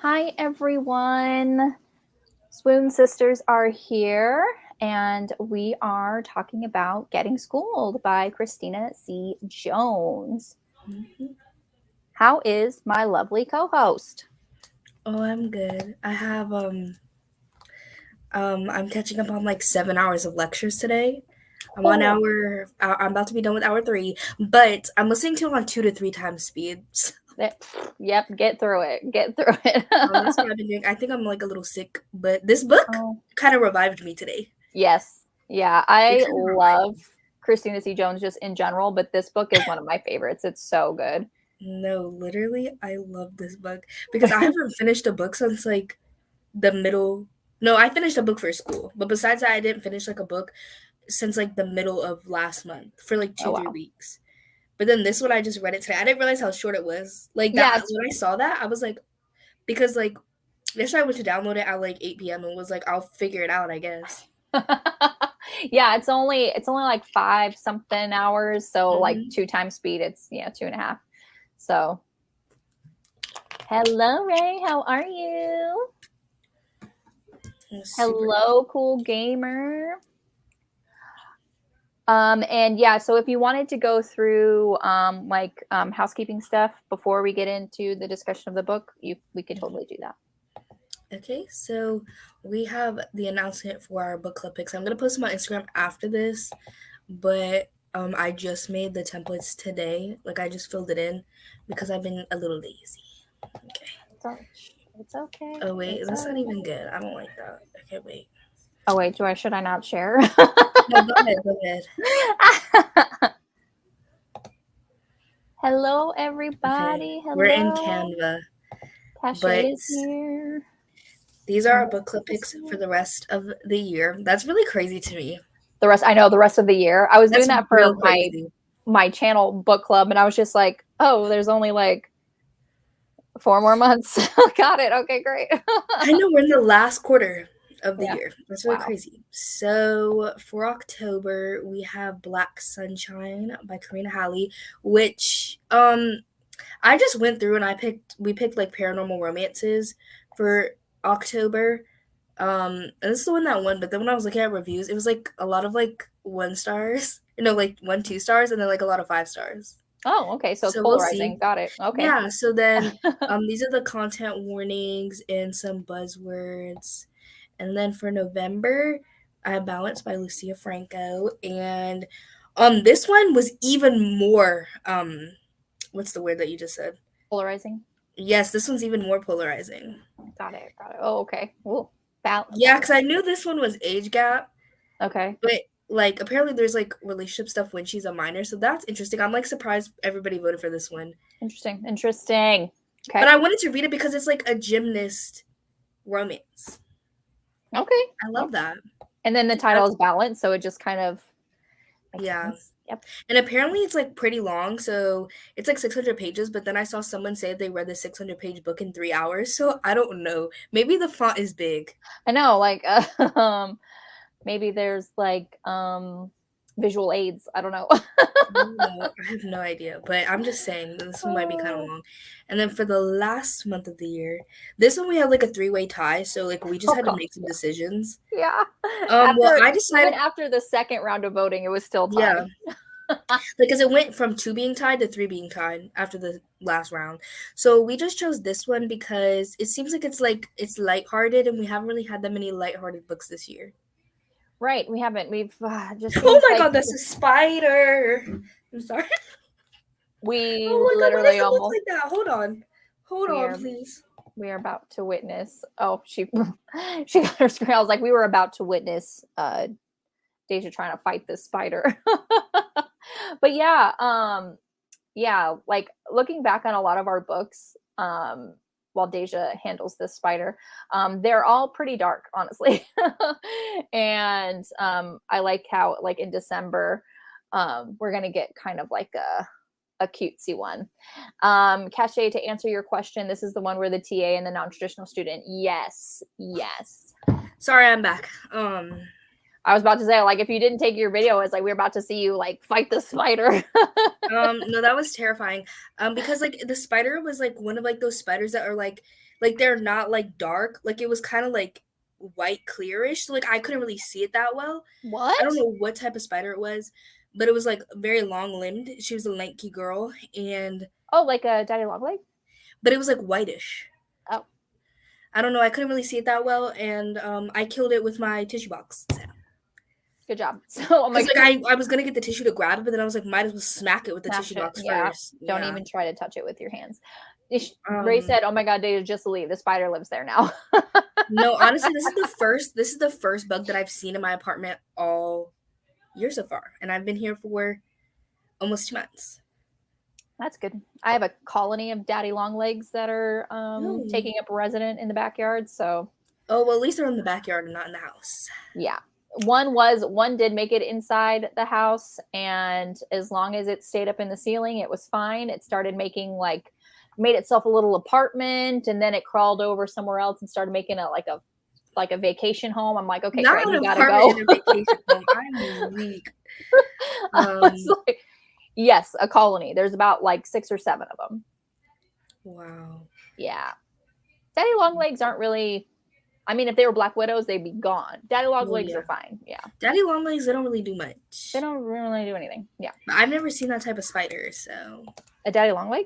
Hi, everyone. Swoon Sisters are here, and we are talking about Getting Schooled by Christina C. Jones. Mhm. How is my lovely co host? Oh, I'm good. I'm catching up on like 7 hours of lectures today. Oh, I'm about to be done with hour three, but I'm listening to it on 2 to 3 times speeds. yep, get through it. Get through it. That's what I've been doing. I think I'm like a little sick, but this book Oh, kind of revived me today. yes. Yeah, It I kind of revived love me. Christina C. Jones just in general, but this book is one of my favorites. It's so good. No, literally, I love this book because I haven't finished a book since like the middle. No, I finished a book for school, but besides that, I didn't finish like a book since like the middle of last month for like Oh, 2 3 wow. weeks. But then this one I just read it today. I didn't realize how short it was. Like that Yeah, it's when I saw that, I was like, because like yesterday I went to download it at like 8 p.m. and was like, I'll figure it out, I guess. yeah, it's only like 5 something hours, so like Mm-hmm. 2 times speed, it's 2.5. So hello, Ray, how are you? It was super. Hello, cool gamer. And yeah, so if you wanted to go through housekeeping stuff before we get into the discussion of the book, we could totally do that. Okay, so we have the announcement for our book club picks. I'm gonna post them on Instagram after this, but I just made the templates today. Like I just filled it in because I've been a little lazy. Okay. So it's okay. Oh wait, It's that's not all right. even good. I don't like that. Okay, wait. Oh wait, should I not share? No, go ahead. Go ahead. Hello, Okay, everybody. we're in Hello. Canva, Tashay but is here. these are our book Melissa club is picks for here. the rest of the year. That's really crazy to me. I know the rest of the year. I was doing That's that for real my crazy. my channel book club, and I was just like, oh, there's only like 4 more months. Got it. Okay, great. I know we're in the last quarter of the Yeah. year. That's really Wow. crazy. So for October, we have Black Sunshine by Karina Halley, which I just went through and we picked like paranormal romances for October. And this is the one that won, but then when I was looking at reviews, it was like a lot of like 1 stars. No, like 1 2 stars and then like a lot of 5 stars. Oh, okay. So it's So we'll see. polarizing. Got it. Okay. Yeah, so then these are the content warnings and some buzzwords. And then for November, I have Balance by Lucia Franco. And this one was even more what's the word that you just said? Polarizing. Yes, this one's even more polarizing. Got it. Got it. Oh, okay. Ooh, Yeah, because I knew this one was age gap, okay. but like apparently there's like relationship stuff when she's a minor, so that's interesting. I'm like surprised everybody voted for this one. Interesting. Interesting. But Okay. I wanted to read it because it's like a gymnast romance. Okay. I love Okay. that. And then the title That's, is Balance, so it just kind of makes yeah. sense. Yep. And apparently it's like pretty long, so it's like 600 pages, but then I saw someone say they read the 600-page book in 3 hours, so I don't know. Maybe the font is big. I know, like maybe there's like visual aids. I don't know. No, I have no idea, but I'm just saying that this one might be kind of Oh, long. And then for the last month of the year, this one we have like a three-way tie, so like we just oh had to gosh, make some decisions. yeah. Well, After I even decided, after the second round of voting, it was still yeah, tied. because it went from two being tied to three being tied after the last round. So we just chose this one because it seems like it's lighthearted, and we haven't really had that many lighthearted books this year. Right, we haven't. We've just Oh seems my like God, that's a spider. I'm sorry. we Oh my God, why does literally it look almost like that? Hold we on, are please. we are about to witness. Oh, she she got her screen. I was like, we were about to witness Deja trying to fight this spider. But yeah, like looking back on a lot of our books, while Deja handles this spider, they're all pretty dark, honestly. And I like how, like in December, we're gonna get kind of like a cutesy one. Cache, to answer your question, this is the one where the TA and the non-traditional student. Yes, yes. Sorry, I'm back. I was about to say, like, if you didn't take your video, it's like we're about to see you like fight the spider. No, that was terrifying. Because like the spider was like one of like those spiders that are like they're not like dark. Like it was kind of like white clearish. So like I couldn't really see it that well. I don't What? know what type of spider it was, but it was like very long limbed. She was a lanky girl, and Oh, like a daddy long leg? but it was like whitish. Oh, I don't know. I couldn't really see it that well, and I killed it with my tissue box. good job. So, oh my Because god, like I was gonna get the tissue to grab it, but then I was like, might as well smack it with the smash tissue it. box Yeah. first. Don't Yeah. even try to touch it with your hands. Ray Um. said, "Oh my god, Data, just leave. The spider lives there now." No, honestly, this is the first bug that I've seen in my apartment all year so far, and I've been here for almost 2 months. That's good. I have a colony of daddy long legs that are Really? taking up resident in the backyard. So Oh well, at least they're in the backyard and not in the house. yeah, one did make it inside the house, and as long as it stayed up in the ceiling, it was fine. It started making like made itself a little apartment, and then it crawled over somewhere else and started making a like a vacation home. I'm like, okay, Not great, an you gotta apartment go. in a vacation home. I'm weak. I was Um. like, yes, a colony. There's about like 6 or 7 of them. Wow. Yeah, daddy long legs aren't really. I mean, if they were black widows, they'd be gone. Daddy long Well, legs yeah. are fine. Yeah, Daddy long legs, they don't really do they much. don't really do anything. Yeah, I've never seen that type of spider, so a daddy long leg.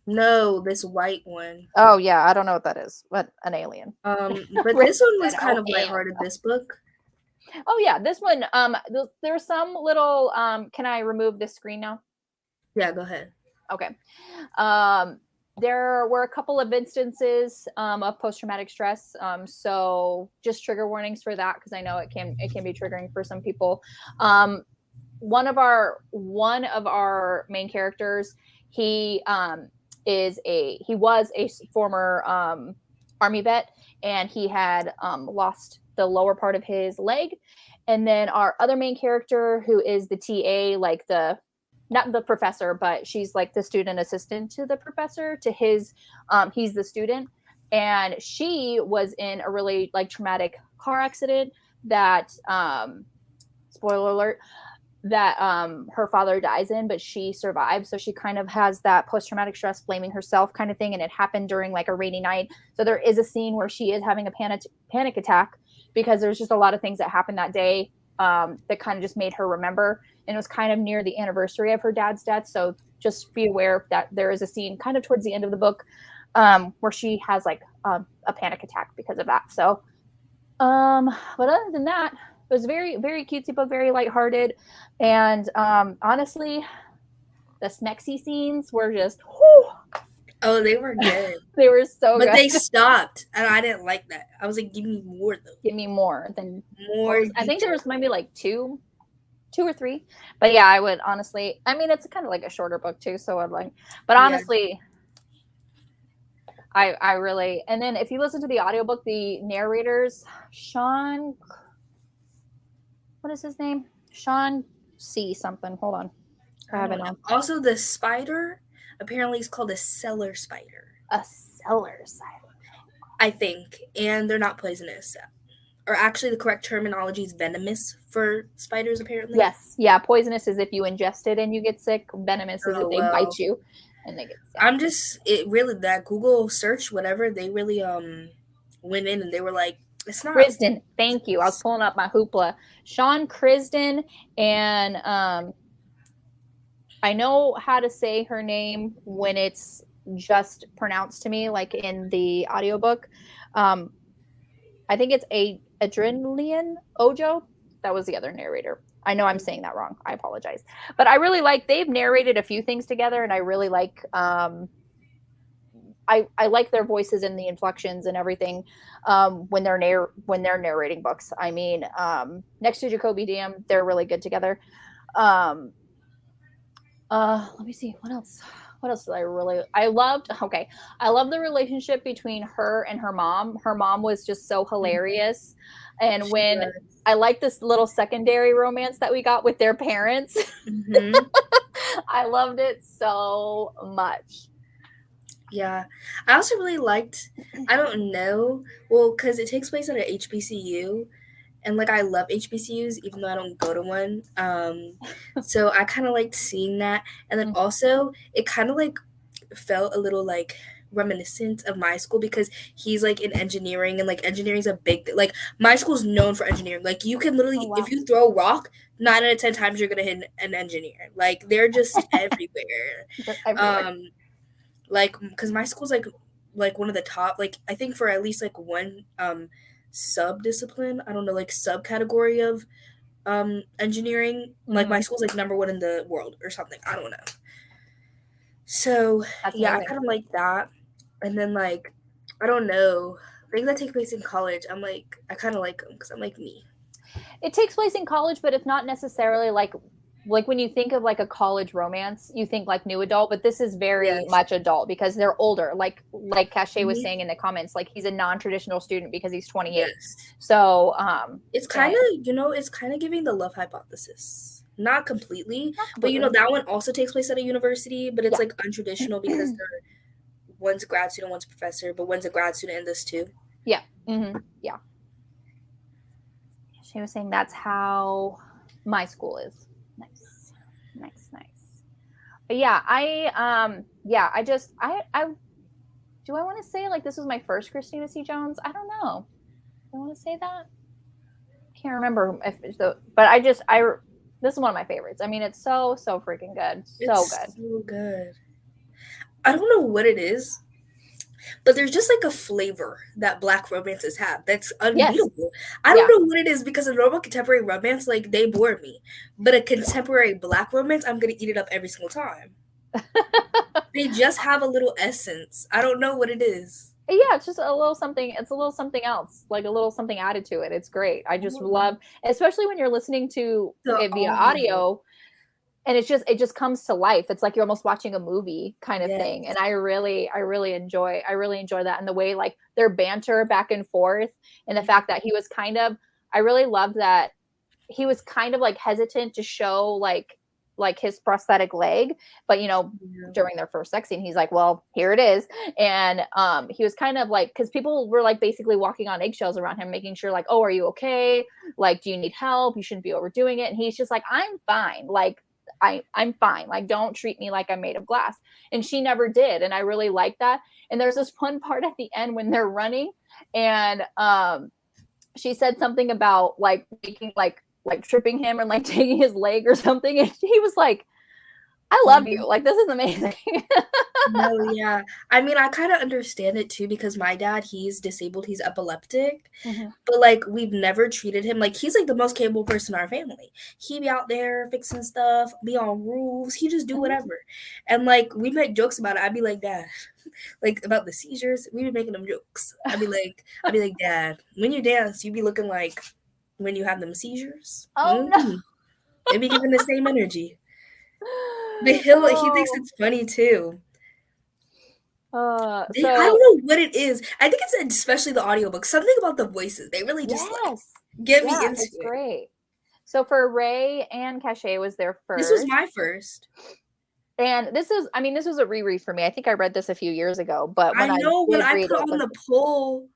no, this white one. Oh yeah, I don't know what that is, but an alien. But Ray this one was said, kind "Oh of hell lighthearted. no." This book. Oh yeah, this one. There's some little. Can I remove this screen now? Yeah, go ahead. Okay. Um, there were a couple of instances of post traumatic stress. So just trigger warnings for that because I know it can be triggering for some people. Um, one of our main characters, he he was a former army vet, and he had lost the lower part of his leg. And then our other main character, who is the TA, like the not the professor, but she's like the student assistant to the professor. To his, he's the student, and she was in a really like traumatic car accident that, spoiler alert, that her father dies in, but she survives. So she kind of has that post traumatic stress, blaming herself kind of thing, and it happened during like a rainy night. So there is a scene where she is having a panic attack because there's just a lot of things that happened that day that kind of just made her remember. And it was kind of near the anniversary of her dad's death. So just be aware that there is a scene kind of towards the end of the book where she has like a panic attack because of that. So, but other than that, it was very, very cutesy book, very lighthearted. And honestly, the Smexy scenes were just, whew, Oh, they were good. they were so But good. they stopped, and I didn't like that. I was like, "Give me more, though. Give me more than More I think there detail." was maybe like two or three. But yeah, I would honestly, I mean, it's kind of like a shorter book too. So I'd like, but Yeah. honestly, I really, and then if you listen to the audiobook, the narrators, Sean, what is his name? Sean C something. Hold on. I I have it don't know. on. Also, the spider apparently is called a cellar spider, A seller side. I think, and they're not poisonous. Or actually, the correct terminology is venomous for spiders, apparently. Yes. Yeah. Poisonous is if you ingest it and you get sick. Venomous is if Oh they well. bite you and they get sick. I'm just it really that Google search whatever they really went in and they were like, it's not. Crisden, thank you. I was pulling up my hoopla. Sean Crisden, and I know how to say her name when it's just pronounced to me, like in the audiobook. I think it's a Adrenaline Ojo. That was the other narrator. I know I'm saying that wrong. I apologize. But I really like they've narrated a few things together, and I really like I like their voices and the inflections and everything when they're narrating books. I mean, next to Jacoby Dam, they're really good together. Um, let me see what else. What else did I loved? Okay, I love the relationship between her and her mom. Her mom was just so hilarious, and She when was. I like this little secondary romance that we got with their parents, Mm-hmm. I loved it so much. Yeah. I also really liked, I don't know, well, because it takes place at a HBCU, and like I love HBCUs even though I don't go to one. So I kind of liked seeing that, and then Mhm. also it kind of like felt a little like reminiscent of my school because he's like in engineering, and like engineering's a like my school's known for engineering. Like you can Oh literally, if wow. you throw a rock, 9 out of 10 times you're gonna hit an engineer. Like they're just everywhere. They're everywhere. um like because my school's like one of the top, like I think for at least like one sub discipline, I don't know, like subcategory of engineering. Like my Hmm. school's like number one in the world or something, I don't know. So That's yeah, I amazing. kind of like that. And then like I don't know, things that take place in college, I'm like I kind of like them because I'm like me. It takes place in college, but it's not necessarily like when you think of like a college romance, you think like new adult, but this is very Yes. much adult because they're older. Like Cache was Mhm. saying in the comments, like he's a non-traditional student because he's 28. Yes. So It's kind and of, it's kind of giving the love hypothesis. Not completely, not but completely. that one also takes place at a university, but it's Yeah. like untraditional because they're one's a grad student, one's a professor, but one's a grad student in this too. Yeah. Yeah. She was saying that's how my school is. Nice. Nice, nice. But yeah, I do I want to say like this was my first Christina C. Jones? I don't know. Do I want to say that? Can't remember if it's the, but this is one of my favorites. I mean, it's so freaking good, so It's good. so good. I don't know what it is, but there's just like a flavor that black romances have that's Yes, unbeatable. I don't yeah. know what it is because a normal contemporary romance, like they bore me, but a contemporary black romance, I'm gonna eat it up every single time. They just have a little essence. I don't know what it is. Yeah, it's just a little something. It's a little something else, like a little something added to it. It's great. I I just don't know. love, especially when you're listening to The it via audio. audio, and it just comes to life. It's like you're almost watching a movie kind of thing, and Yes. I really enjoy that, and the way like their banter back and forth, and the fact that he was kind of, I really love that he was kind of like hesitant to show like his prosthetic leg, but Yeah. during their first sex scene he's like, well, here it is. And he was kind of like, because people were like basically walking on eggshells around him, making sure like, oh, are you okay, like, do you need help, you shouldn't be overdoing it. And he's just like, I'm fine, like I'm fine, like don't treat me like I'm made of glass. And she never did, and I really like that. And there's this one part at the end when they're running, and she said something about like making like tripping him and like taking his leg or something, and he was like, I love Mhm. you, like this is amazing. No, yeah. I mean, I kind of understand it too because my dad, he's disabled, he's epileptic, Mhm. but like we've never treated him like he's like the most capable person in our family. He be out there fixing stuff, be on roofs, he just do Mhm. whatever. And like we make jokes about it. I'd be like, Dad, like about the seizures, we be making them jokes. I'd be like, Dad, when you dance, you be looking like when you have them seizures. Oh no. Mm-hmm. They be giving the same energy. But he thinks Oh. it's funny too. I don't So know what it is. I think it's especially the audiobook. Something about the voices. They really just like yes, get me yeah, into it's it. great. So for Ray and Cachet was their This was first. my first. And this is, I mean, this was a reread for me. I think I read this a few years ago, but I when I know when did I read put it, on this, the poll,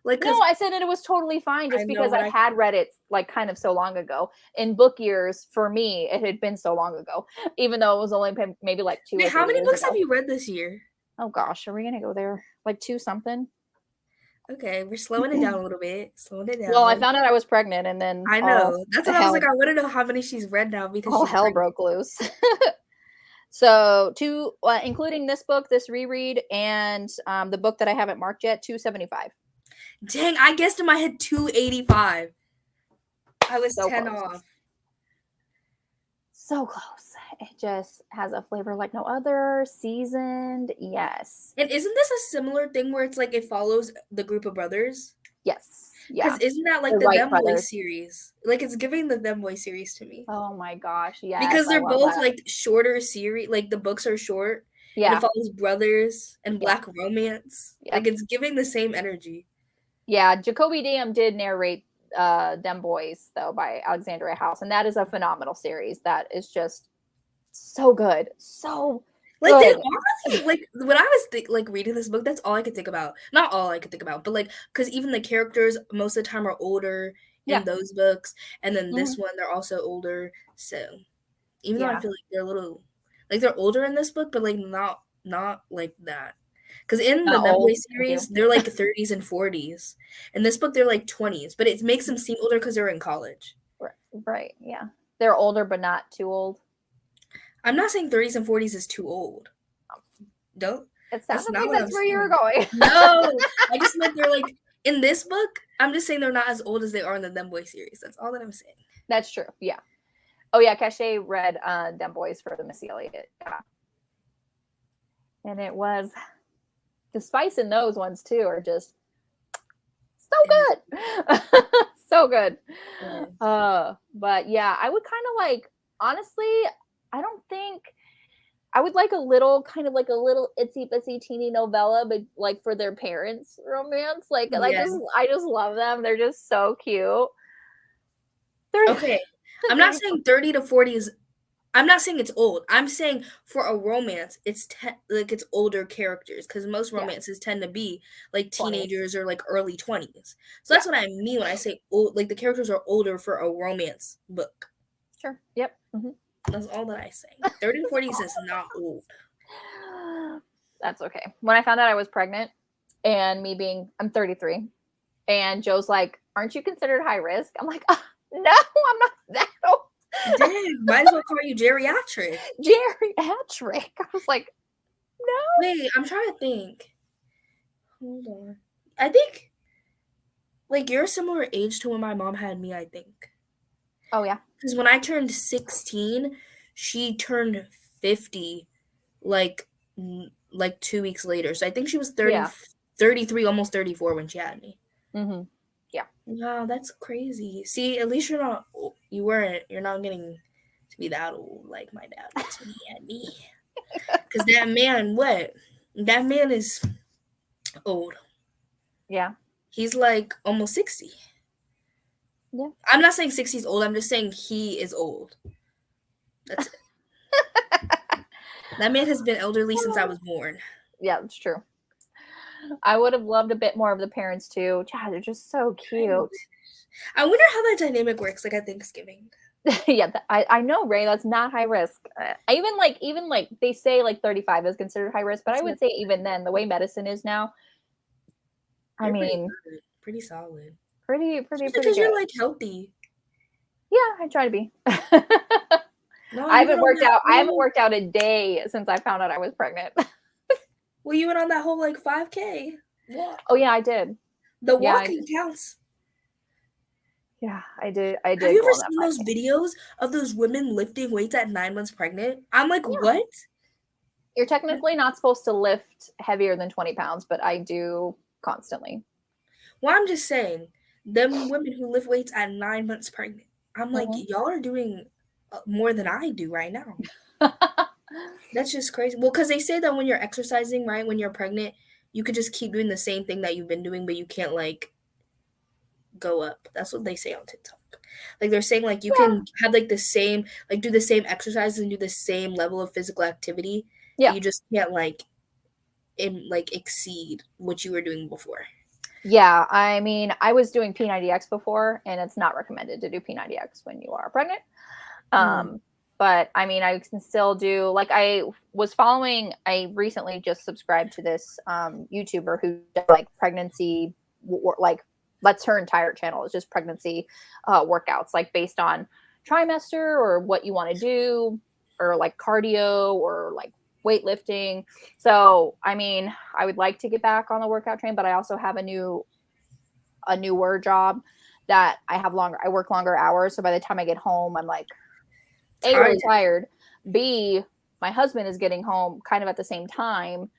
like, no, cause I said that it was totally fine I just know because when I I had read it like kind of so long ago. In book years, for me, it had been so long ago, even though it was only maybe like two wait, or how three many years books have ago. you read this year? Oh gosh, are we gonna go there? Like two something? Okay, we're slowing it down a little bit. Slowing it Well, I down. found out I was pregnant, and then I all know. That's the what I was like. hell, I want to know how many she's read now because all she's hell pregnant. broke loose. So two, including this book, this reread, and the book that I haven't marked yet, 275. Dang, I guessed in my head 285. I was So 10 close. off. So close. It just has a flavor like no other. Seasoned, yes. And isn't this a similar thing where it's like it follows the group of brothers? Yes. Because Yeah. isn't that The like the Wright Them Boys brothers. series? Like it's giving the Them Boys series to me. Oh my gosh. Yes. Because I they're love both that. like shorter series, like the books are short and it Yeah. follows brothers and Yep. black romance. Like Yep. it's giving the same energy. Yeah. Jacoby Dam did narrate Them Boys, though, by Alexandria House. And that is a phenomenal series. That is just so good. So Like they good. honestly, like when I was like reading this book, that's all I could think about. Not all I could think about, but like because even the characters most of the time are older Yeah. in those books, and then Hmm. this one they're also older. So even though I Yeah. feel like they're a little like they're older in this book, but like not like that. Because in the Not Nebula old. Thank you. series, they're like 30s and 40s. In this book, they're like 20s, but it makes them seem older because they're in college. Right. Right. Yeah. They're older, but not too old. I'm not saying 30s and 40s is too old. Don't. It That's sounded not like what I'm that's where you were saying. going. No, I just meant they're like in this book. I'm just saying they're not as old as they are in the Them Boy series. That's all that I'm saying. That's true. Yeah. Oh yeah, Cachet read Dem Boys for the Missy Elliott. Yeah. And it was the spice in those ones too are just so It is. good. So good. It is. But yeah, I would kind of like honestly, I don't think I would like a little kind of like a little itsy bitsy teeny novella, but like for their parents romance. Like Yes. I just love them. They're just so cute. They're Okay. I'm not they're saying 30 to 40 is. I'm not saying it's old. I'm saying for a romance, like it's older characters because most yeah, romances tend to be like 20s. teenagers or like early 20s. So Yeah, that's what I mean when I say old. Like the characters are older for a romance book. sure. Yep. Mm-hmm. That's all that I say. 30 to 40s is not old. That's okay. When I found out I was pregnant and I'm 33 and Joe's like, aren't you considered high risk? I'm like, no, I'm not that old. Dang, might as well call you geriatric. Geriatric. I was like, no. Wait, I'm trying to think. Hold on. I think like you're a similar age to when my mom had me, I think. Oh yeah. Because when I turned 16, she turned 50 like like 2 weeks later. So I think she was Yeah. 33, almost 34 when she had me. Mm-hmm. Yeah. Wow, that's crazy. See, at least you're not getting to be that old like my dad was when he had me. Because that man is old. Yeah. He's like almost 60. Yeah. I'm not saying 60 is old. I'm just saying he is old. That's it. That man has been elderly since I was born. Yeah, that's true. I would have loved a bit more of the parents too. Yeah, they're just so cute. I wonder how that dynamic works like at Thanksgiving. Yeah, I know, Ray. That's not high risk. Even like they say like 35 is considered high risk, but I would say even then, the way medicine is now, I You're pretty mean, good. Pretty solid. pretty Because good. you're like healthy. Yeah, I try to be. No, I you went haven't on worked that out. I haven't whole worked out a day since I found out I was pregnant. well, you went on that whole like 5K walk. Oh yeah, I did. The Yeah, I walking did. counts. Yeah, I did. I Have did you go ever on that seen those 5K. videos of those women lifting weights at 9 months pregnant? I'm like, Yeah, what? you're technically not supposed to lift heavier than 20 pounds, but I do constantly. Well, I'm just saying, them women who lift weights at 9 months pregnant. I'm like, Hmm. y'all are doing more than I do right now. That's just crazy. Well, because they say that when you're exercising, right, when you're pregnant, you could just keep doing the same thing that you've been doing, but you can't like go up. That's what they say on TikTok. Like they're saying like you Yeah, can have like the same like do the same exercises and do the same level of physical activity, but yeah, you just can't like exceed what you were doing before. yeah. I mean, I was doing P90X before, and it's not recommended to do P90X when you are pregnant. Mm. But I mean, I can still do like I recently just subscribed to this YouTuber who does like pregnancy, like that's her entire channel is just pregnancy workouts, like based on trimester or what you want to do, or like cardio or like weightlifting. So, I mean, I would like to get back on the workout train, but I also have a newer job that I work longer hours. So by the time I get home, I'm like A, Tired. really tired. B, my husband is getting home kind of at the same time.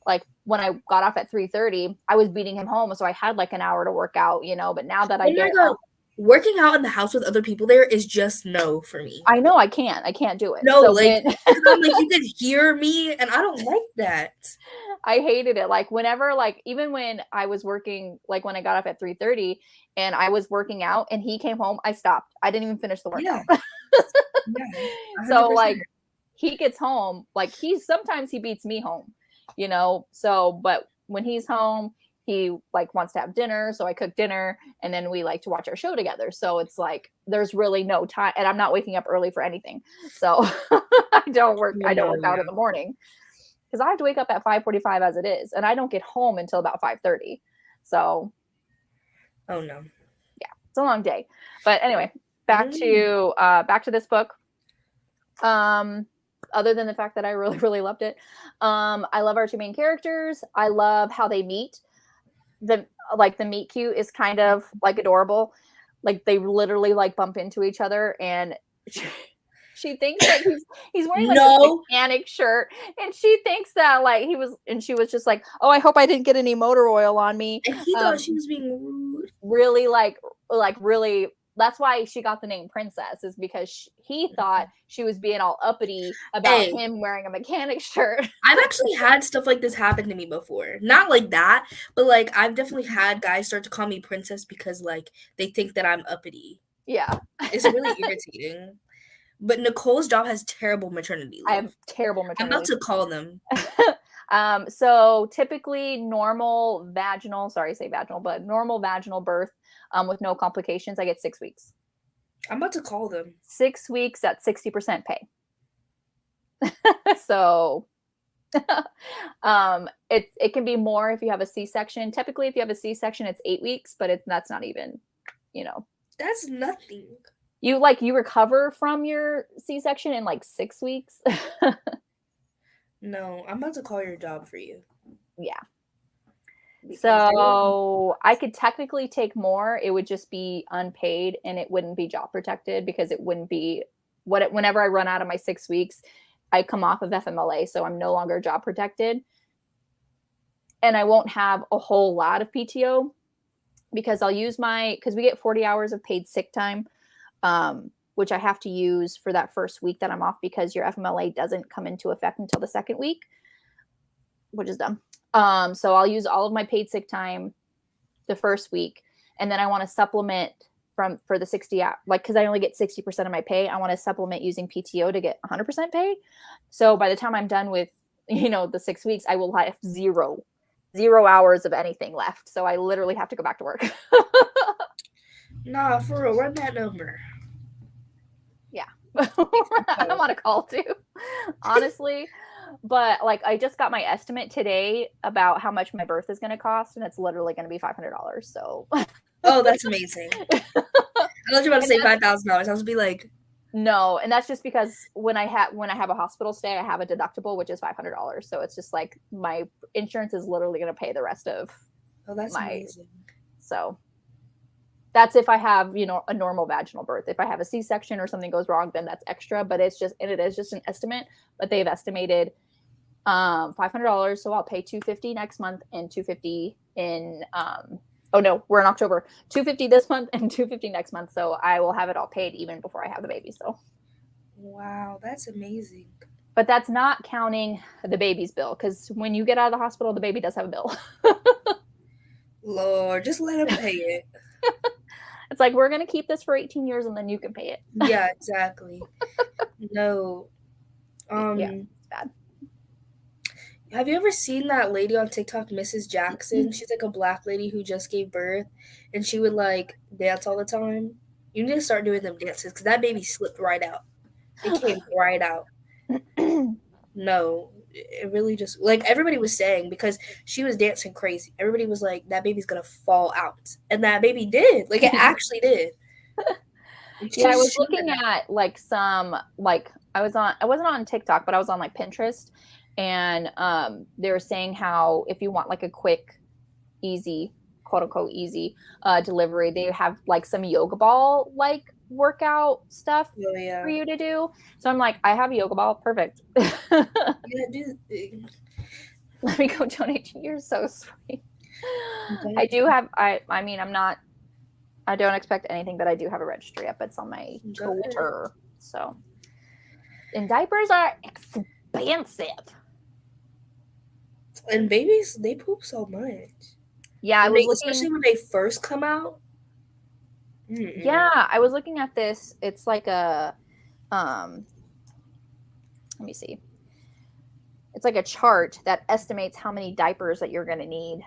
Like when I got off at 3:30, I was beating him home, so I had like an hour to work out, But now that I Oh my get god, working out in the house with other people there is just no for me. I know I can't do it. No, So like when because I'm like you can hear me, and I don't like that. I hated it, like whenever, like even when I was working, like when I got up at 3:30 and I was working out and he came home, I stopped. I didn't even finish the Yeah, workout. yeah, So 100%. like he gets home, like sometimes he beats me home, So but when he's home, he like wants to have dinner, so I cook dinner, and then we like to watch our show together. So it's like there's really no time, and I'm not waking up early for anything. So I don't work out in the morning because I have to wake up at 5:45 as it is, and I don't get home until about 5:30. So Oh no. yeah, it's a long day. But anyway, back to this book. Other than the fact that I really, really loved it. I love our two main characters. I love how they meet. The meet cute is kind of like adorable. Like they literally like bump into each other, and she thinks that he's wearing like this mechanic shirt, and she thinks that like she was just like, oh, I hope I didn't get any motor oil on me. And he thought she was being rude. Really really. That's why she got the name Princess, is because he thought she was being all uppity about him wearing a mechanic shirt. I've actually had stuff like this happen to me before. Not like that, but like I've definitely had guys start to call me Princess because like they think that I'm uppity. Yeah. It's really irritating. But Nicole's job has terrible maternity leave. I have terrible maternity I'm about to call them. So typically normal vaginal birth with no complications, I get 6 weeks. I'm about to call them. 6 weeks at 60% pay. So it can be more if you have a C-section. Typically, if you have a C-section, it's 8 weeks, but that's not even, That's nothing. You recover from your C-section in like 6 weeks. No, I'm about to call your job for you. Yeah. So I could technically take more. It would just be unpaid, and it wouldn't be job protected because it wouldn't be whenever I run out of my 6 weeks, I come off of FMLA. So I'm no longer job protected, and I won't have a whole lot of PTO because because we get 40 hours of paid sick time, which I have to use for that first week that I'm off because your FMLA doesn't come into effect until the second week, which is dumb. So I'll use all of my paid sick time the first week, and then I want to supplement for the 60 hours, because I only get 60% of my pay. I want to supplement using PTO to get 100% pay. So by the time I'm done with, the 6 weeks, I will have zero hours of anything left. So I literally have to go back to work. Nah, for real, run that number. Yeah. I'm on a call too, honestly. But I just got my estimate today about how much my birth is going to cost, and it's literally going to be $500. So. Oh, that's amazing. I thought you were about to say $5,000. I was going to be like, no, and that's just because when I have a hospital stay, I have a deductible, which is $500. So it's just like my insurance is literally going to pay the rest of. Oh, that's amazing. So. That's if I have, a normal vaginal birth. If I have a C-section or something goes wrong, then that's extra. But it is just an estimate. But they've estimated $500. So I'll pay $250 next month and $250 in. Oh no, we're in October. $250 this month and $250 next month. So I will have it all paid even before I have the baby. So. Wow, that's amazing. But that's not counting the baby's bill, because when you get out of the hospital, the baby does have a bill. Lord, just let him pay it. It's like, we're going to keep this for 18 years and then you can pay it. Yeah, exactly. No. Yeah, it's bad. Have you ever seen that lady on TikTok, Mrs. Jackson? She's like a black lady who just gave birth, and she would dance all the time. You need to start doing them dances because that baby slipped right out. It came right out. No, it really just everybody was saying, because she was dancing crazy. Everybody was like, that baby's gonna fall out, and that baby did. It actually did. Yeah, I was looking at some I wasn't on TikTok, but I was on Pinterest, and they were saying how if you want a quick, easy, quote unquote easy delivery, they have some yoga ball workout stuff for you to do. So I'm like, I have a yoga ball, perfect. Yeah, dude. Let me go donate to you. You're so sweet. Okay. I do have I don't expect anything, but I do have a registry up. It's on my Twitter. So, and diapers are expensive. And babies, they poop so much. Yeah, especially when they first come out. Mm-mm. Yeah, I was looking at this. It's like a, let me see. It's like a chart that estimates how many diapers that you're going to need.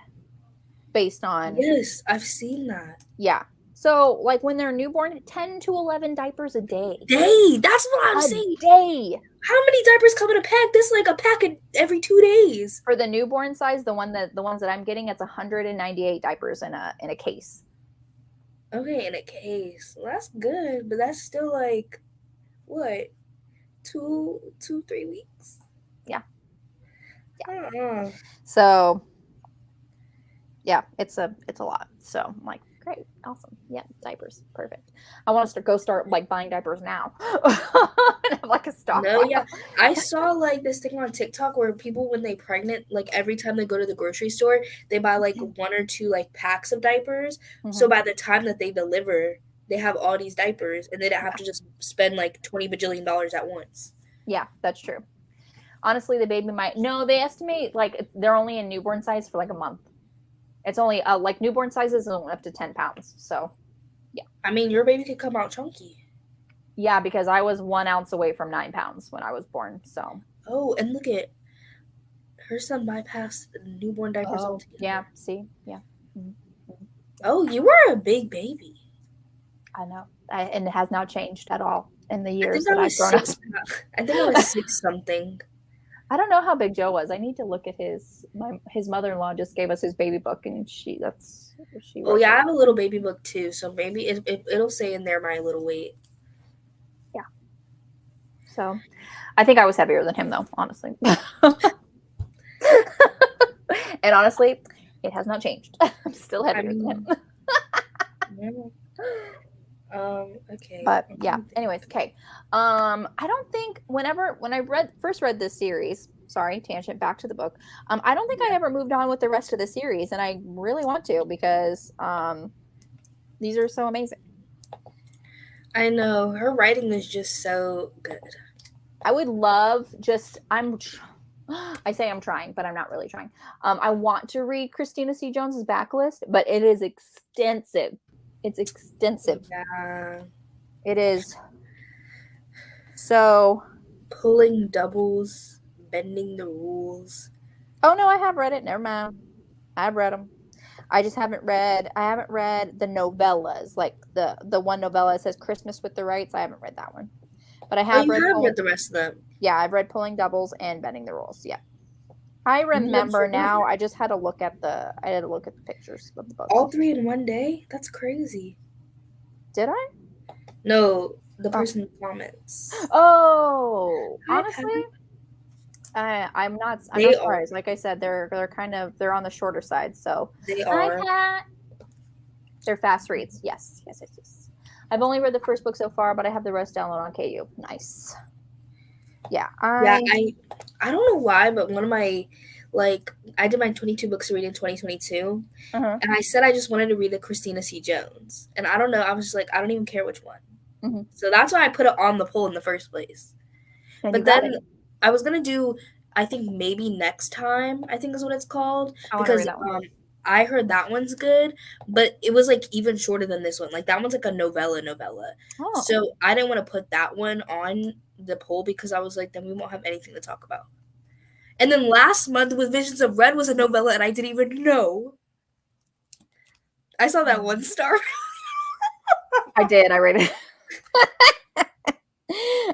based on, Yes, I've seen that. yeah. So, like, when they're newborn, 10 to 11 diapers a day. That's what I'm A saying. day. How many diapers come in a pack? This is like a pack every 2 days. For the newborn size, the ones that I'm getting, it's 198 diapers in a case. Okay, in a case. Well, that's good, but that's still like what? 3 weeks? Yeah. Uh-uh. So, yeah, it's a lot. So, I'm like, great, awesome. Yeah, diapers. Perfect. I want to go start like buying diapers now. And have like a No, stockpile. yeah. I saw like this thing on TikTok where people when they pregnant, like every time they go to the grocery store, they buy like one or two like packs of diapers. So Mhm. by the time that they deliver, they have all these diapers and they don't have Yeah. to just spend like 20 bajillion dollars at once. Yeah, that's true. Honestly, the baby might. No, they estimate like they're only in newborn size for like a month. It's only like newborn sizes is only up to 10 pounds. So, yeah. I mean, your baby could come out chunky. Yeah, because I was 1 ounce away from 9 pounds when I was born. So, Oh, and look at her son bypassed newborn diapers oh, yeah. altogether. See, yeah. Mhm. Oh, you were a big baby. I know. And it has not changed at all in the I years think I that I've was grown up. six. I think I was six something. I don't know how big Joe was. I need to look at his mother-in-law just gave us his baby book, and she Well, wrote yeah, I that. have a little baby book too, so maybe it'll say in there my little weight. Yeah. So, I think I was heavier than him though, honestly. And honestly, it has not changed. I'm still I heavier than him. mean, yeah. Okay. But yeah. Anyways, okay. I don't think when I first read this series, sorry, tangent back to the book. I don't think I Yeah. ever moved on with the rest of the series, and I really want to because these are so amazing. I know her writing is just so good. I would love I say I'm trying, but I'm not really trying. I want to read Christina C. Jones's backlist, but it is extensive. It's extensive. Yeah. It is. So, Pulling doubles, bending the rules. oh no, I have read it. Never mind. I've read them. I just haven't read. I haven't read the novellas, like the one novella that says Christmas with the Rights. I haven't read that one, but I Oh, have you read. have read the rest of them. Yeah, I've read Pulling Doubles and Bending the Rules. Yeah, I You read remember for now. I just had to look at the. I had to look at the pictures of the books. all three in one day? That's crazy. Did I? No, the Oh, person in the comments. oh Hi, honestly, Patty. I'm not. I'm They not are. surprised. Like I said, they're kind of they're on the shorter side. So, They hi are. Kat. They're fast reads. Yes, yes, yes, yes. I've only read the first book so far, but I have the rest downloaded on KU. Nice. Yeah, Yeah, I don't know why, but one of my like I did my 22 books to read in 2022, uh-huh. and I said I just wanted to read the Christina C. Jones. And I don't know, I was just like, I don't even care which one. Mm-hmm. So that's why I put it on the poll in the first place. And you But got then it. I was gonna do, I think maybe next time, I think is what it's called, I want to read because that one. I heard that one's good, but it was like even shorter than this one. Like that one's like a novella. Oh, So I didn't want to put that one on the poll because I was like, then we won't have anything to talk about. And then last month with Visions of Red was a novella, and I didn't even know. I saw that 1 star. I did. I rated it.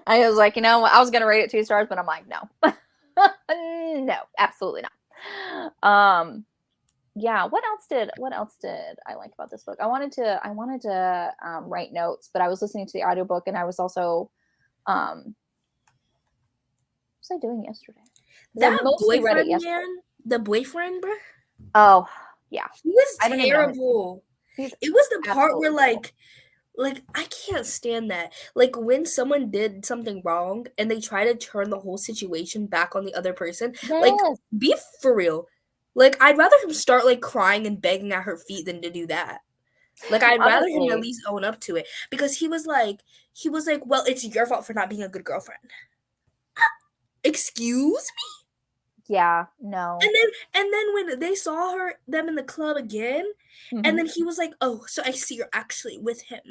I was like, I was gonna rate it 2 stars, but I'm like, no, no, absolutely not. Yeah. What else did I like about this book? I wanted to write notes, but I was listening to the audiobook, and I was also what was I doing yesterday? I That mostly read it boyfriend yesterday. man, the boyfriend, bro, Oh, yeah. he was I don't even know his name. terrible. He's It was the part where absolutely terrible. like I can't stand that. Like when someone did something wrong and they try to turn the whole situation back on the other person. Like Yes. be for real. Like I'd rather him start like crying and begging at her feet than to do that. Like I'd rather him at Honestly, least own up to it because he was like, well, it's your fault for not being a good girlfriend. Excuse me? yeah, no. And then when they saw them in the club again, and Mhm. then he was like, "Oh, so I see you're actually with him."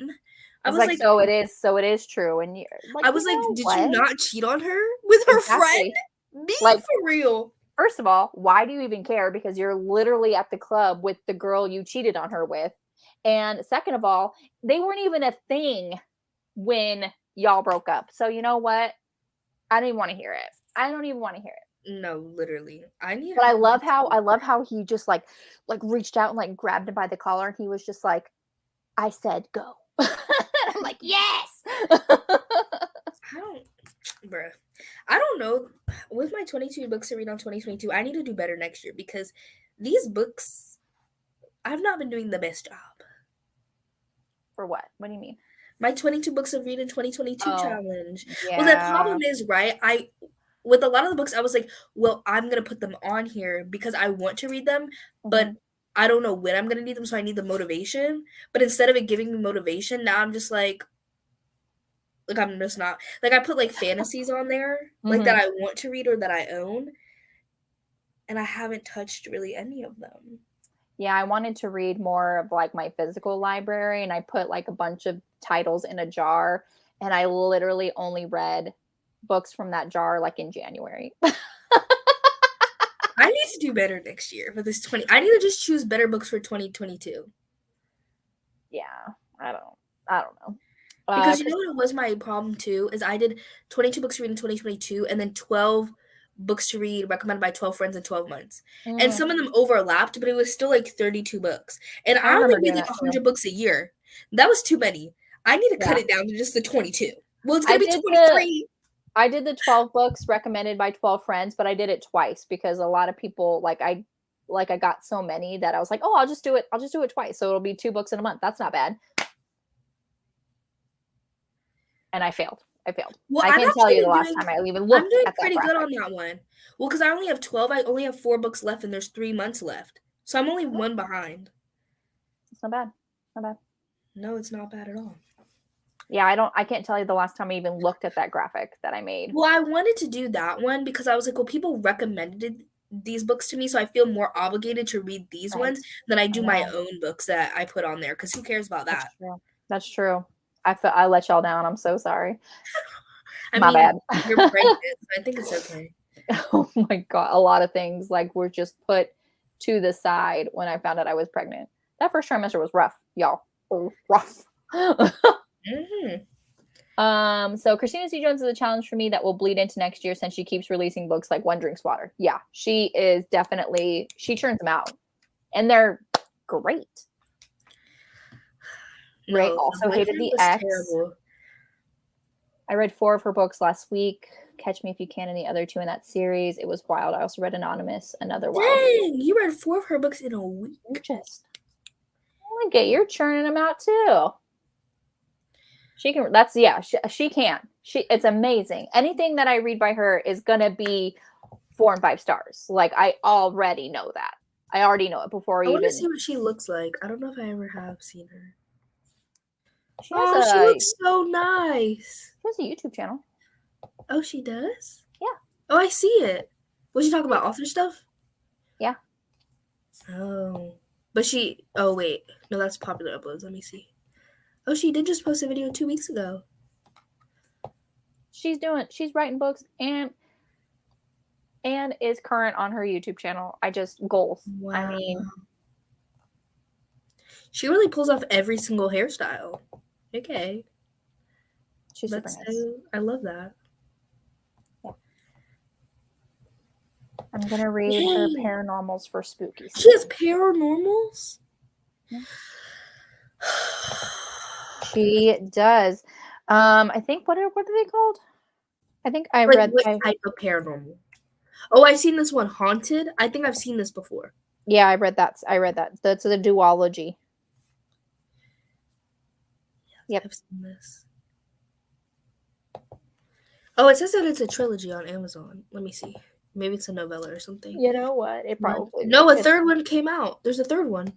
I It's was like, like, so it is true, and you're like, I you was like, know "Did you what? not cheat on her with her friend? Exactly. Be Like, for real." First of all, why do you even care? Because you're literally at the club with the girl you cheated on her with. And second of all, they weren't even a thing when y'all broke up. So you know what? I don't even want to hear it. I don't even want to hear it. No, literally. I need But her to I love how he just like reached out and like grabbed him by the collar and he was just like, I said go. And I'm like, yes. I don't, bruh. I don't know. With my 22 books to read on 2022, I need to do better next year because these books, I've not been doing the best job. For what? What do you mean? My 22 books of read in 2022 Oh, challenge. Well, the yeah. problem is, right? With a lot of the books, I was like, well, I'm gonna put them on here because I want to read them, but Mhm. I don't know when I'm gonna need them, so I need the motivation. But instead of it giving me motivation, now I'm just like I'm just not like I put like fantasies on there, like that Mhm. I want to read or that I own, and I haven't touched really any of them. Yeah, I wanted to read more of like my physical library and I put like a bunch of titles in a jar and I literally only read books from that jar like in January. I need to do better next year for this 20. I need to just choose better books for 2022. Yeah, I don't know. Because you know Chris, what was my problem too is I did 22 books to read in 2022 and then 12 books to read recommended by 12 friends in 12 months. And mm, some of them overlapped, but it was still like 32 books. And I I only remember read doing like that too. 100 books a year. That was too many. I need to cut Yeah. it down to just the 22. Well, it's I going to be did the 23. I did the 12 books recommended by 12 friends, but I did it twice because a lot of people like I got so many that I was like, "Oh, I'll just do it. I'll just do it twice." So it'll be 2 books in a month. That's not bad. And I failed. I failed. Well, I I've can't tell actually you the been last doing time I even I'm looked doing at that pretty good graphic. on that one. Well, because I only have 12, I only have 4 books left and there's 3 months left. So I'm only Oh, one behind. it's not bad. Not bad. No, it's not bad at all. Yeah, I can't tell you the last time I even looked at that graphic that I made. Well, I wanted to do that one because I was like, well, people recommended these books to me, so I feel more obligated to read these Right. ones than I I do my know. own books that I put on there. Because who cares about That's that? true. That's true. I let y'all down. I'm so sorry. I My mean, bad. you're pregnant, so I think it's okay. Oh my god, a lot of things like were just put to the side when I found out I was pregnant. That first trimester was rough, y'all. Rough. Hmm. So Christina C. Jones is a challenge for me that will bleed into next year since she keeps releasing books like One Drinks Water. Yeah, she is definitely she churns them out. And they're great. Ray No, the also hated boyfriend the was ex. terrible. I read 4 of her books last week. Catch Me If You Can and the other 2 in that series. It was wild. I also read Anonymous, another wild. Dang, you read 4 of her books in a You week. just look at you're churning them out too. She can. That's yeah. She can. She. It's amazing. Anything that I read by her is gonna be 4 and 5 stars. Like I already know that. I already know it before I want to even. see what she looks like. I don't know if I ever have seen her. She has Oh, she a looks so nice. she has a YouTube channel. Oh, she does? Yeah. Oh, I see it. Was she talking about author stuff? Yeah. Oh. But she oh wait. No, that's popular uploads. Let me see. Oh, she did just post a video 2 weeks ago. She's writing books and is current on her YouTube channel. I just goals. I Wow. mean, She really pulls off every single hairstyle. Okay. she's super That's nice. so I love that. Yeah. I'm gonna read her Yay. paranormals for spooky She has season. paranormals? Yeah. She does. I think what are they called? I think I Like read what I type of paranormal? Oh, I've seen this one, Haunted. I think I've seen this before. yeah, I read that. I read that. That's the duology. Yep. I've seen this. Oh, it says that it's a trilogy on Amazon. Let me see. Maybe it's a novella or something. You know what? It No, probably no, a it's third one came out. There's a third one.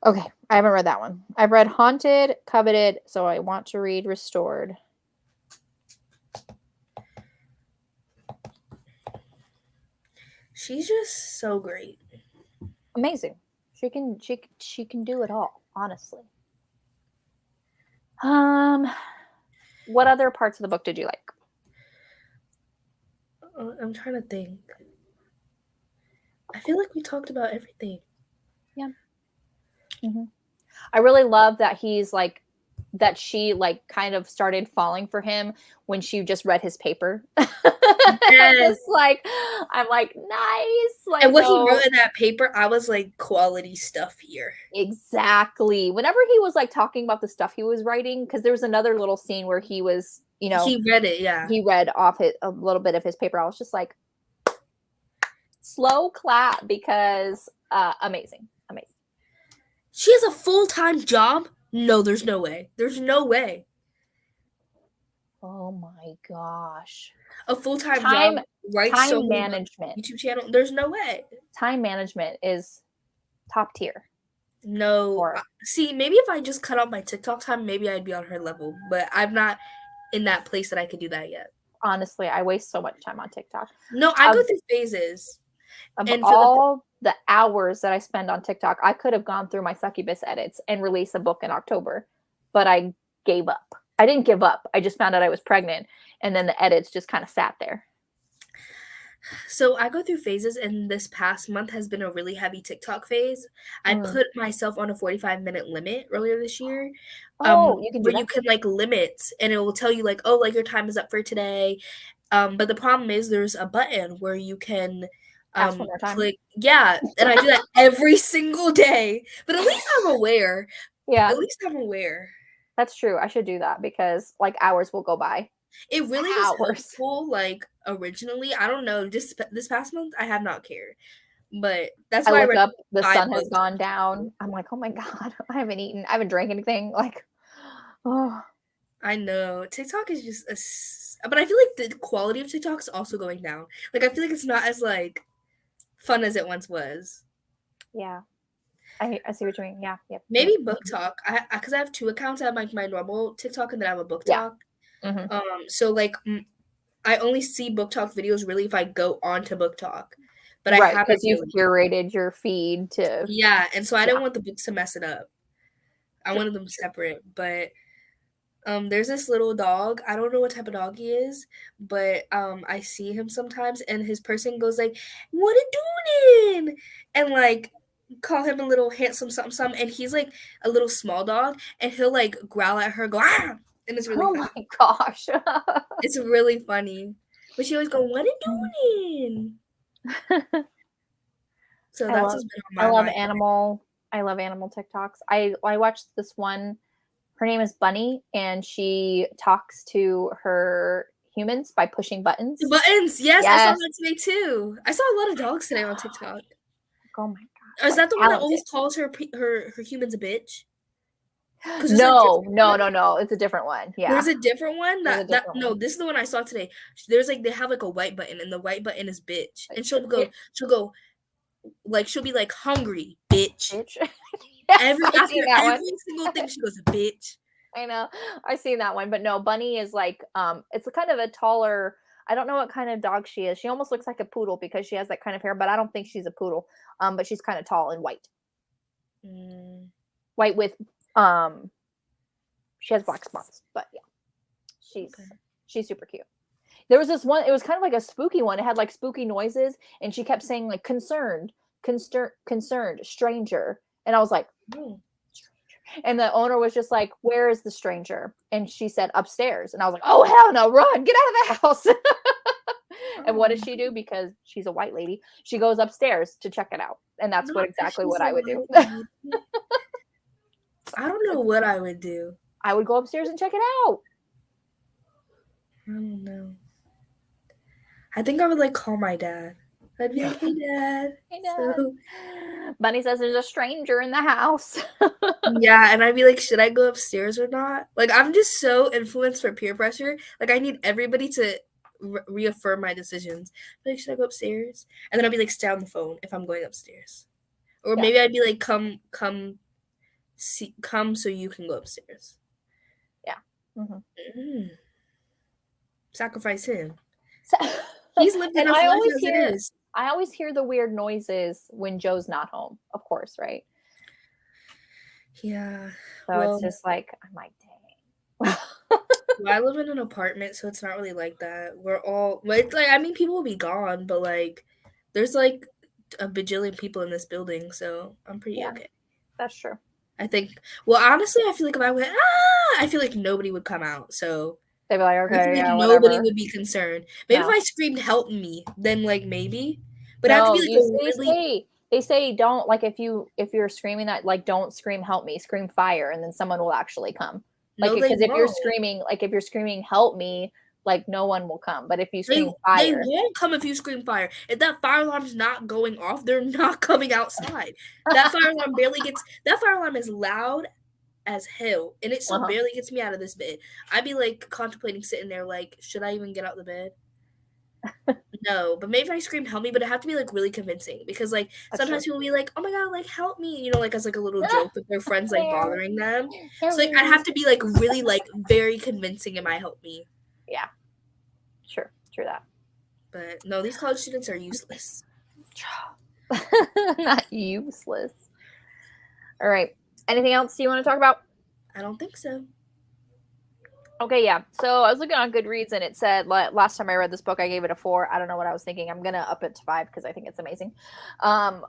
okay. I haven't read that one. I've read Haunted, Coveted, so I want to read Restored. She's just so great. Amazing. She can do it all, honestly. Um what other parts of the book did you like? I'm trying to think. I feel like we talked about everything. Yeah. Mm-hmm. I really love that he's like that she like kind of started falling for him when she just read his paper. Yes. Just like I'm like nice. And Like what he wrote no, in that paper, I was like, quality stuff here. exactly. Whenever he was like talking about the stuff he was writing, because there was another little scene where he was, He read it, yeah. he read off a little bit of his paper. I was just like, slow clap because amazing, amazing. She has a full-time job? No, there's no way. There's no way. Oh my gosh. A full-time job, Time writes so time many books, management. YouTube channel. There's no way. Time management is top tier. No. Or See, maybe if I just cut out my TikTok time, maybe I'd be on her level. But I'm not in that place that I could do that yet. honestly, I waste so much time on TikTok. No, I go Of through phases. of And for the all the hours that I spend on TikTok, I could have gone through my succubus edits and released a book in October, but I gave up. I didn't give up. I just found out I was pregnant, and then the edits just kind of sat there. So I go through phases, and this past month has been a really heavy TikTok phase. I Mm. put myself on a 45-minute limit earlier this year, Oh, you can do where you that? can like limit, and it will tell you like, oh, like your time is up for today. But the problem is there's a button where you can Ask one more time. click, yeah, and I do that every single day. But at least I'm aware. Yeah, At least I'm aware. that's true. I should do that because like hours will go by. It really was Hours. helpful, like originally. I don't know, just this past month, I have not cared. But that's I why I look read up, the 5 sun has books. gone down. I'm like, oh my God, I haven't eaten, I haven't drank anything. Like, oh, I know. TikTok is just but I feel like the quality of TikTok is also going down. Like I feel like it's not as like fun as it once was. yeah. I see what you mean. Yeah, yep, yep. Maybe book talk. I because I have 2 accounts. I have like my normal TikTok and then I have a book Yeah. talk. Mhm. So like I only see book talk videos really if I go on to book talk. But I Right, haven't because you've really. curated your feed to Yeah, and so I yeah, didn't want the books to mess it up. I true, wanted them true. separate, but there's this little dog. I don't know what type of dog he is, but I see him sometimes, and his person goes like, "What it doing?" and like call him a little handsome something something, and he's like a little small dog, and he'll like growl at her, go ah, and it's really Oh my funny. gosh. It's really funny, but she always go, "What it doing?" So I that's love what's been on I my love mind. animal I love animal TikToks. I watched this one, her name is Bunny, and she talks to her humans by pushing The buttons. buttons, yes, I saw Yes. that today too. I saw a lot of dogs today on TikTok. Oh my gosh, Is like that the one that talented. always calls her humans a bitch? Because there's a No, different no, one? no, no. It's a different one. There's Yeah. a different one There's a that different no, one. this is the one I saw today. There's like they have like a white button and the white button is bitch. And Bitch. she'll go like she'll be like hungry, bitch. Bitch. Yes, Every I've after seen that one. every single thing she goes, bitch. I know. I've seen that one, but no, Bunny is like it's a kind of a taller, I don't know what kind of dog she is. She almost looks like a poodle because she has that kind of hair, but I don't think she's a poodle. But she's kind of tall and white. Mm, White with um she has black spots, but yeah. She's okay. she's super cute. There was this one, it was kind of like a spooky one. It had like spooky noises and she kept saying like concerned, stranger. And I was like, Oh. and the owner was just like, "Where is the stranger?" And she said, "Upstairs." And I was like, "Oh hell no, run, get out of the house." And what does Oh. she do? Because she's a white lady, she goes upstairs to check it out. And that's what Not that exactly she's what a I would do. white lady. I don't know what I would do. I would go upstairs and check it out. I don't know. I think I would like call my dad. I'd be like, hey dad. Hey, Dad. So Bunny says there's a stranger in the house. yeah, and I'd be like, should I go upstairs or not? Like, I'm just so influenced for peer pressure. Like, I need everybody to reaffirm my decisions. Like, should I go upstairs? And then I'd be like, stay on the phone if I'm going upstairs. Or Yeah. maybe I'd be like, come so you can go upstairs. Yeah. Mm-hmm. Mm. Sacrifice him. So, He's lived and enough life as it is. I always hear the weird noises when Joe's not home, of course, right? Yeah. So Well, it's just like, I'm like, dang. Well, I live in an apartment, so it's not really like that. We're all, but it's like, I mean, people will be gone, but like, there's like a bajillion people in this building, so I'm pretty Yeah, okay. that's true. I think, well, honestly, I feel like if I went, I feel like nobody would come out, so They'd be like, I feel okay, like yeah, nobody whatever. would be concerned. Maybe if No. I screamed, help me, then like maybe, but it have to No, be like a really, they say don't, like, if you're screaming that, like, don't scream help me, scream fire, and then someone will actually come. Like, no, they because won't. if you're screaming help me, like, no one will come. But if you They scream they fire, won't come if you scream fire. If that fire alarm's not going off, they're not coming outside. That fire alarm is loud as hell, and it still uh-huh, barely gets me out of this bed. I'd be like contemplating sitting there, like, should I even get out of the bed? No, but maybe I scream help me, but it have to be like really convincing because like that's true. sometimes people will be like, oh my god, like help me, like as like a little joke with their friends like Help bothering them. So like I'd me. have to be like really like very convincing in my help me. Yeah, sure, true that. But no, these college students are useless. Not useless. All right. Anything else you want to talk about? I don't think so. Okay, yeah. So I was looking on Goodreads and it said last time I read this book, I gave it a 4. I don't know what I was thinking. I'm gonna up it to 5 because I think it's amazing. And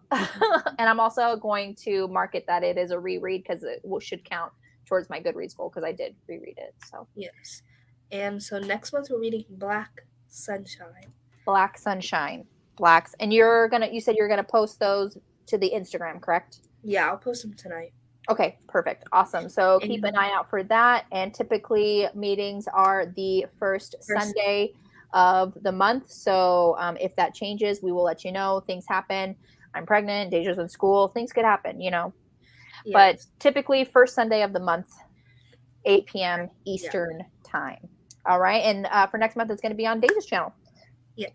I'm also going to mark it that it is a reread because it should count towards my Goodreads goal because I did reread it. So Yes. And so next month we're reading Black Sunshine. Black Sunshine, Blacks, and you said you're gonna post those to the Instagram, correct? Yeah, I'll post them tonight. Okay, perfect. Awesome. So keep an And eye out for that. And typically, meetings are the first first, Sunday of the month. So if that changes, we will let you know. Things happen. I'm pregnant. Deja's in school. Things could happen. But yes, typically, first Sunday of the month, 8 p.m. yeah, Eastern time. All right. And for next month, it's going to be on Deja's channel. yes.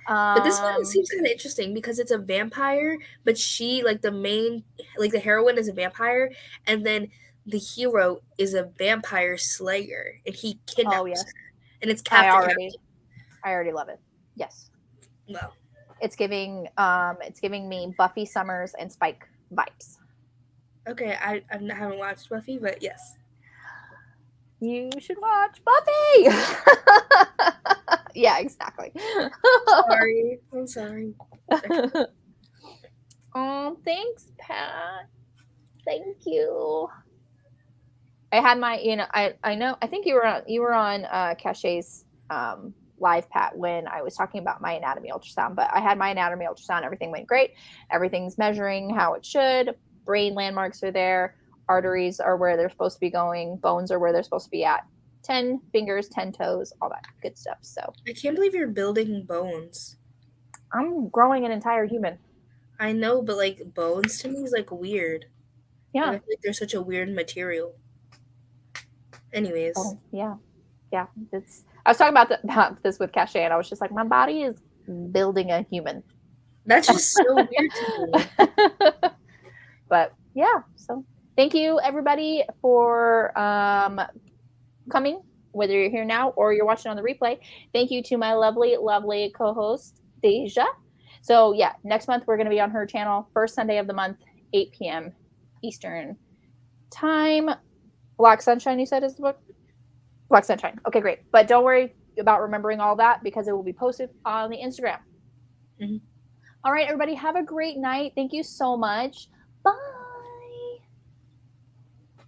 But this one Um, seems kind of interesting because it's a vampire, but she like the heroine is a vampire, and then the hero is a vampire slayer, and he oh, kidnaps yes. her, and it's I Captain already, Captain. I already love it. Yes. Well, It's giving me Buffy Summers and Spike vibes. okay, I haven't watched Buffy, but yes. You should watch Buffy. Yeah, exactly. Sorry, I'm sorry. Thanks, Pat. Thank you. I had my, I know, I think you were on Cachet's live, Pat, when I was talking about my anatomy ultrasound, but I had my anatomy ultrasound. Everything went great. Everything's measuring how it should. Brain landmarks are there. Arteries are where they're supposed to be going. Bones are where they're supposed to be at. 10 fingers, 10 toes, all that good stuff. So I can't believe you're building bones. I'm growing an entire human. I know, but like bones to me is like weird. Like I Yeah. feel like they're such a weird material. Anyways, Oh, yeah. Yeah. I was talking about this with Cachet, and I was just like, my body is building a human. that's just so weird to me. But yeah, so thank you everybody for coming, whether you're here now or you're watching on the replay. Thank you to my lovely, lovely co-host Deja. So yeah, next month we're going to be on her channel, first Sunday of the month, 8 p.m. Eastern time. Black Sunshine, you said, is the book? Black Sunshine. Okay, great. But don't worry about remembering all that because it will be posted on the Instagram. Mhm. All right, everybody, have a great night. Thank you so much.